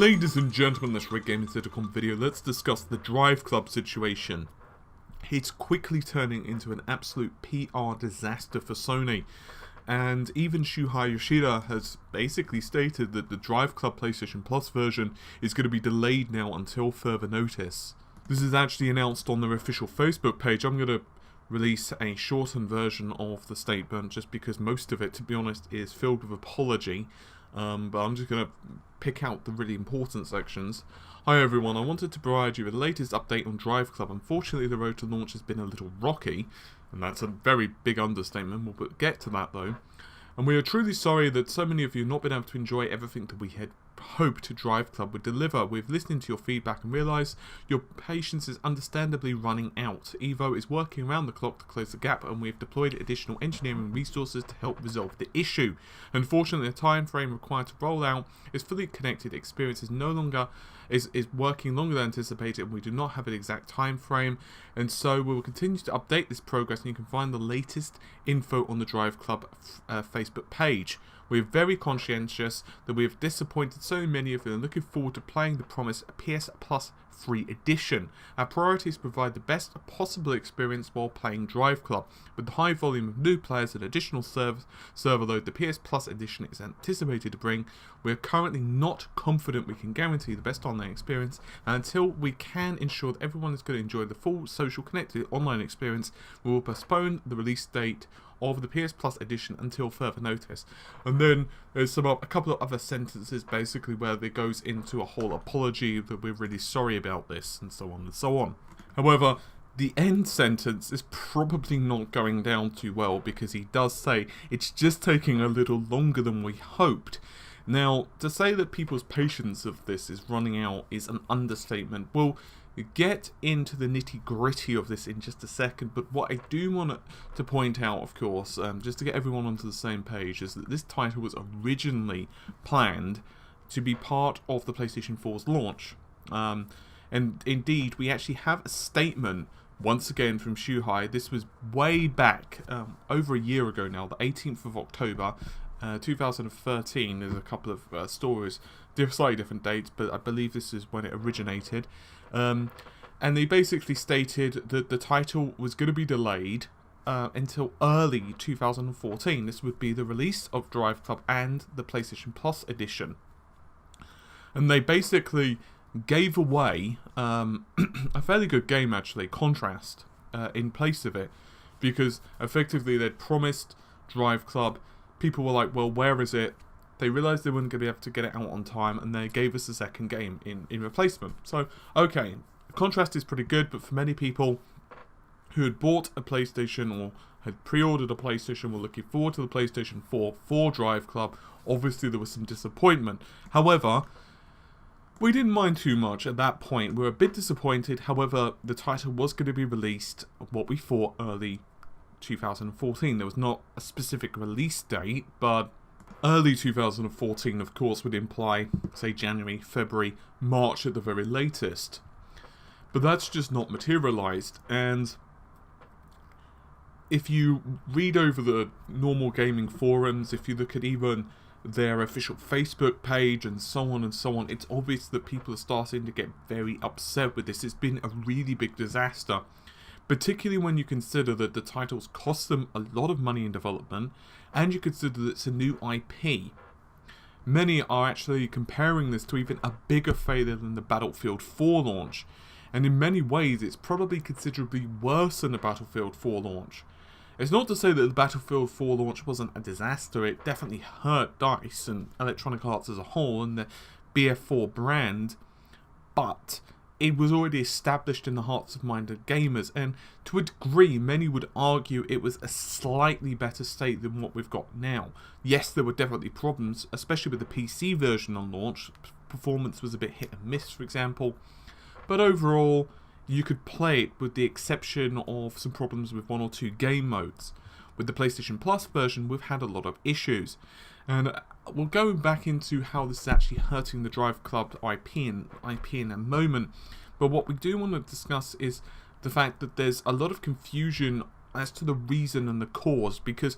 Ladies and gentlemen, this Red Gaming Sitcom video, let's discuss the DriveClub situation. It's quickly turning into an absolute PR disaster for Sony, and even Shuhei Yoshida has basically stated that the DriveClub PlayStation Plus version is going to be delayed now until further notice. This is actually announced on their official Facebook page. I'm going to release a shortened version of the statement just because most of it, to be honest, is filled with apology. But I'm just going to pick out the really important sections. Hi everyone, I wanted to provide you with the latest update on DriveClub. Unfortunately, the road to launch has been a little rocky, and that's a very big understatement. We'll get to that though. And we are truly sorry that so many of you have not been able to enjoy everything that we had hoped DriveClub would deliver. We've listened to your feedback and realise your patience is understandably running out. Evo is working around the clock to close the gap, and we've deployed additional engineering resources to help resolve the issue. Unfortunately, the time frame required to roll out is fully connected experience is no longer is working longer than anticipated, and we do not have an exact time frame, and so we will continue to update this progress, and you can find the latest info on the DriveClub Facebook page. We're very conscientious that we have disappointed so many of you and looking forward to playing the promised PS Plus free edition. Our priority is to provide the best possible experience while playing DriveClub. With the high volume of new players and additional server load the PS Plus edition is anticipated to bring, we are currently not confident we can guarantee the best online experience, and until we can ensure that everyone is going to enjoy the full social connected online experience, we will postpone the release date of the PS Plus edition until further notice. And then there's a couple of other sentences basically where it goes into a whole apology that we're really sorry about this and so on and so on. However, the end sentence is probably not going down too well because he does say it's just taking a little longer than we hoped. Now, to say that people's patience of this is running out is an understatement. We'll get into the nitty-gritty of this in just a second, but what I do want to point out, of course, just to get everyone onto the same page, is that this title was originally planned to be part of the PlayStation 4's launch. And indeed, we actually have a statement, once again, from Shuhei. This was way back, over a year ago now, the 18th of October, 2013. There's a couple of stories, slightly different dates, but I believe this is when it originated. And they basically stated that the title was going to be delayed until early 2014. This would be the release of DriveClub and the PlayStation Plus edition. And they basically gave away a fairly good game, actually, Contrast, in place of it. Because effectively they'd promised DriveClub. People were like, well, where is it? They realised they weren't going to be able to get it out on time, and they gave us a second game in replacement. So, okay, Contrast is pretty good, but for many people who had bought a PlayStation or had pre-ordered a PlayStation were looking forward to the PlayStation 4 for DriveClub, obviously there was some disappointment. However, we didn't mind too much at that point. We were a bit disappointed. However, the title was going to be released, what we thought, early 2014. There was not a specific release date, but early 2014, of course, would imply, say, January, February, March at the very latest. But that's just not materialised, and if you read over the normal gaming forums, if you look at even their official Facebook page and so on, it's obvious that people are starting to get very upset with this. It's been a really big disaster, particularly when you consider that the titles cost them a lot of money in development, and you consider that it's a new IP. Many are actually comparing this to even a bigger failure than the Battlefield 4 launch, and in many ways it's probably considerably worse than the Battlefield 4 launch. It's not to say that the Battlefield 4 launch wasn't a disaster. It definitely hurt DICE and Electronic Arts as a whole and the BF4 brand, but it was already established in the hearts of mind of gamers, and to a degree, many would argue it was a slightly better state than what we've got now. Yes, there were definitely problems, especially with the PC version on launch. Performance was a bit hit and miss, for example, but overall, you could play it with the exception of some problems with one or two game modes. With the PlayStation Plus version, we've had a lot of issues. And we'll go back into how this is actually hurting the DriveClub IP in a moment. But what we do want to discuss is the fact that there's a lot of confusion as to the reason and the cause, because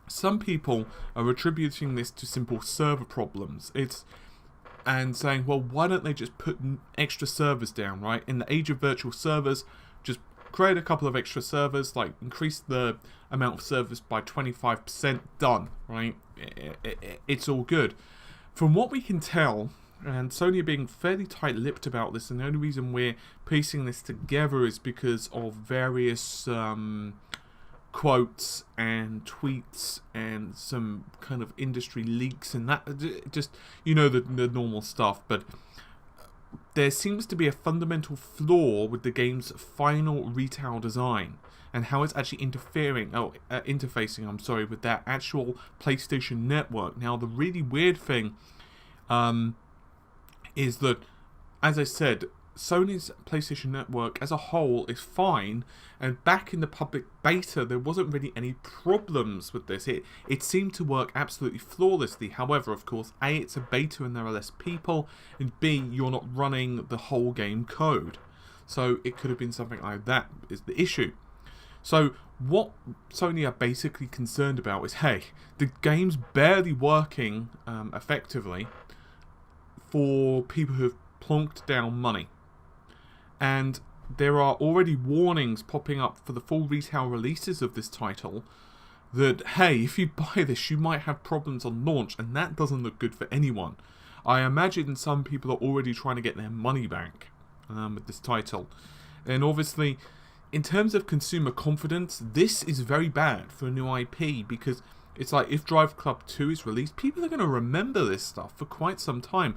some people are attributing this to simple server problems. It's and saying, well, why don't they just put extra servers down, right? In the age of virtual servers, just create a couple of extra servers, like increase the amount of servers by 25%, done, right? It's all good. From what we can tell, and Sony are being fairly tight-lipped about this, and the only reason we're piecing this together is because of various quotes and tweets and some kind of industry leaks and that, just, you know, the normal stuff. But there seems to be a fundamental flaw with the game's final retail design and how it's actually interfacing, with that actual PlayStation Network. Now, the really weird thing is that, as I said, Sony's PlayStation Network as a whole is fine, and back in the public beta there wasn't really any problems with this. It seemed to work absolutely flawlessly. However, of course, A, it's a beta and there are less people, and B, you're not running the whole game code. So it could have been something like that is the issue. So what Sony are basically concerned about is, hey, the game's barely working effectively for people who have plonked down money. And there are already warnings popping up for the full retail releases of this title that, hey, if you buy this, you might have problems on launch, and that doesn't look good for anyone. I imagine some people are already trying to get their money back with this title. And obviously, in terms of consumer confidence, this is very bad for a new IP, because it's like, if DriveClub 2 is released, people are going to remember this stuff for quite some time.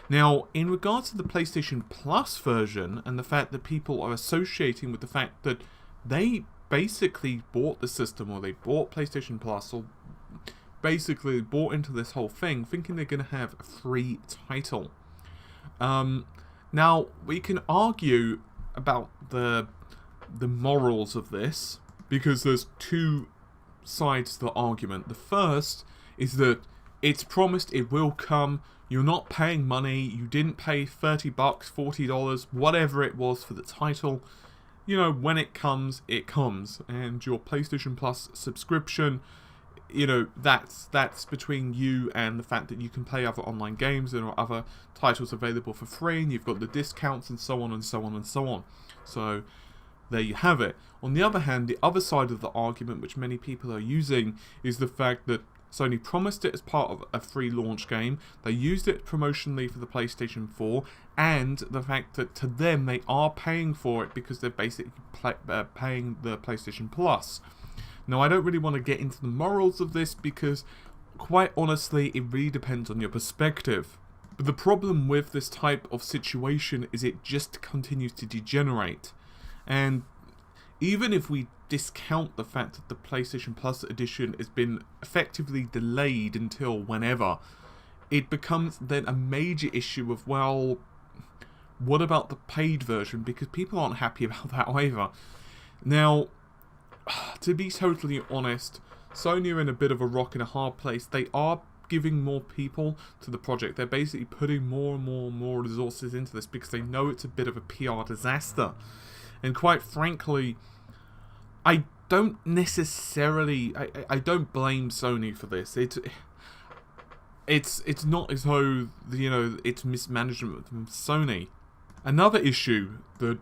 Now, in regards to the PlayStation Plus version, and the fact that people are associating with the fact that they basically bought the system, or they bought PlayStation Plus, or basically bought into this whole thing, thinking they're going to have a free title. Now, we can argue about the morals of this, because there's two sides to the argument. The first is that it's promised it will come. You're not paying money. You didn't pay $30, $40, whatever it was for the title. You know, when it comes, and your PlayStation Plus subscription, you know, that's between you and the fact that you can play other online games and other titles available for free, and you've got the discounts and so on and so on and so on. So there you have it. On the other hand, the other side of the argument, which many people are using, is the fact that Sony promised it as part of a free launch game. They used it promotionally for the PlayStation 4, and the fact that to them they are paying for it because they're basically paying the PlayStation Plus. Now, I don't really want to get into the morals of this because, quite honestly, it really depends on your perspective. But the problem with this type of situation is it just continues to degenerate. And even if we discount the fact that the PlayStation Plus edition has been effectively delayed until whenever, it becomes then a major issue of, well, what about the paid version? Because people aren't happy about that either. Now, to be totally honest, Sony are in a bit of a rock and a hard place. They are giving more people to the project. They're basically putting more and more resources into this because they know it's a bit of a PR disaster. And quite frankly, I don't necessarily, I don't blame Sony for this. It's not as though, you know, it's mismanagement from Sony. Another issue that,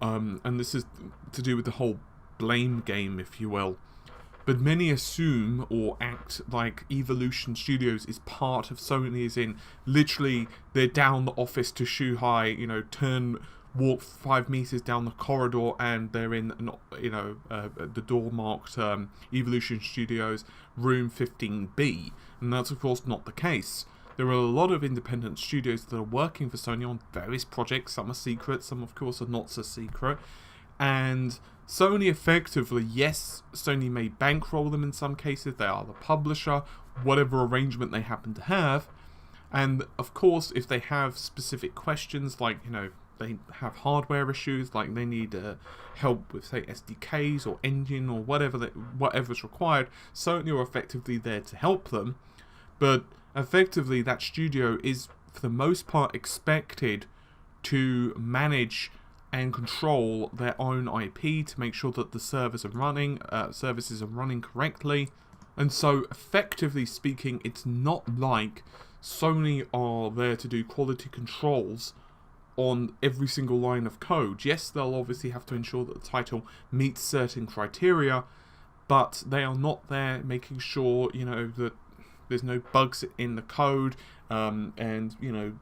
and this is to do with the whole blame game, if you will, but many assume or act like Evolution Studios is part of Sony, as in literally they're down the office to Shuhei, you know, walk 5 meters down the corridor and they're in, the door marked Evolution Studios room 15B, and that's of course not the case. There are a lot of independent studios that are working for Sony on various projects. Some are secret, some of course are not so secret, and Sony effectively, yes, Sony may bankroll them in some cases, they are the publisher, whatever arrangement they happen to have, and of course if they have specific questions, like, you know, they have hardware issues, like they need help with, say, SDKs or engine or whatever's required, Sony are effectively there to help them. But effectively that studio is, for the most part, expected to manage and control their own IP to make sure that the services are running correctly. And so, effectively speaking, it's not like Sony are there to do quality controls on every single line of code. Yes, they'll obviously have to ensure that the title meets certain criteria, but they are not there making sure, you know, that there's no bugs in the code, and, you know,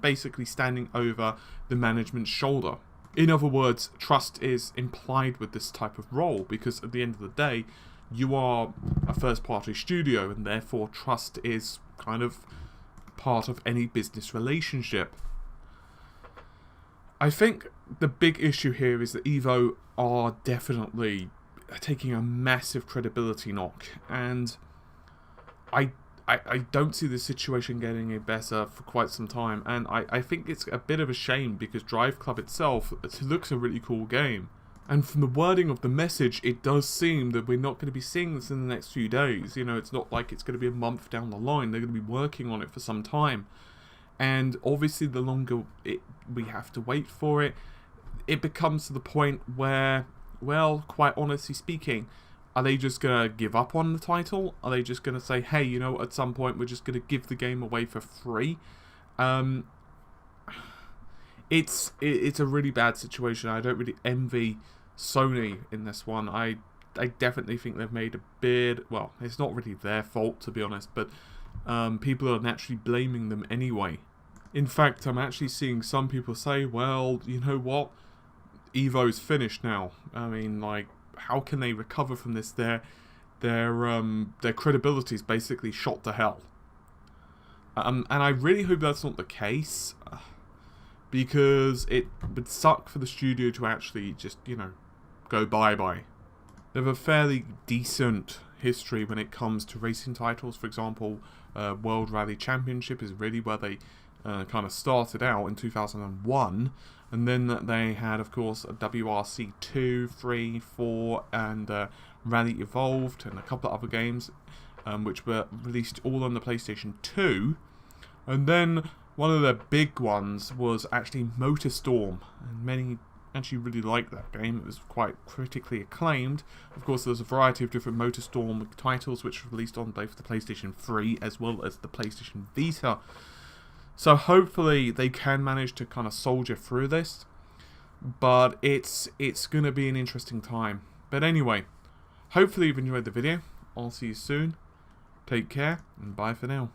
basically standing over the management's shoulder. In other words, trust is implied with this type of role, because at the end of the day, you are a first-party studio, and therefore trust is kind of part of any business relationship. I think the big issue here is that Evo are definitely taking a massive credibility knock, and I don't see the situation getting any better for quite some time, and I think it's a bit of a shame, because DriveClub itself, it looks a really cool game. And from the wording of the message, it does seem that we're not going to be seeing this in the next few days. You know, it's not like it's going to be a month down the line. They're going to be working on it for some time. And obviously, the longer we have to wait for it, it becomes to the point where, well, quite honestly speaking, are they just going to give up on the title? Are they just going to say, hey, you know, at some point we're just going to give the game away for free? It's a really bad situation. I don't really envy Sony in this one. I definitely think they've made a bid. Well, it's not really their fault, to be honest, but people are naturally blaming them anyway. In fact, I'm actually seeing some people say, well, you know what? Evo's finished now. I mean, like, how can they recover from this? Their credibility is basically shot to hell. And I really hope that's not the case, because it would suck for the studio to actually just, you know, go bye-bye. They have a fairly decent history when it comes to racing titles. For example, World Rally Championship is really where they kind of started out in 2001, and then they had, of course, WRC 2, 3, 4, and Rally Evolved, and a couple of other games, which were released all on the PlayStation 2. And then one of the big ones was actually MotorStorm, and many actually really liked that game. It was quite critically acclaimed. Of course, there's a variety of different MotorStorm titles which were released on both the PlayStation 3 as well as the PlayStation Vita. So hopefully they can manage to kind of soldier through this, but it's going to be an interesting time. But anyway, hopefully you've enjoyed the video. I'll see you soon. Take care, and bye for now.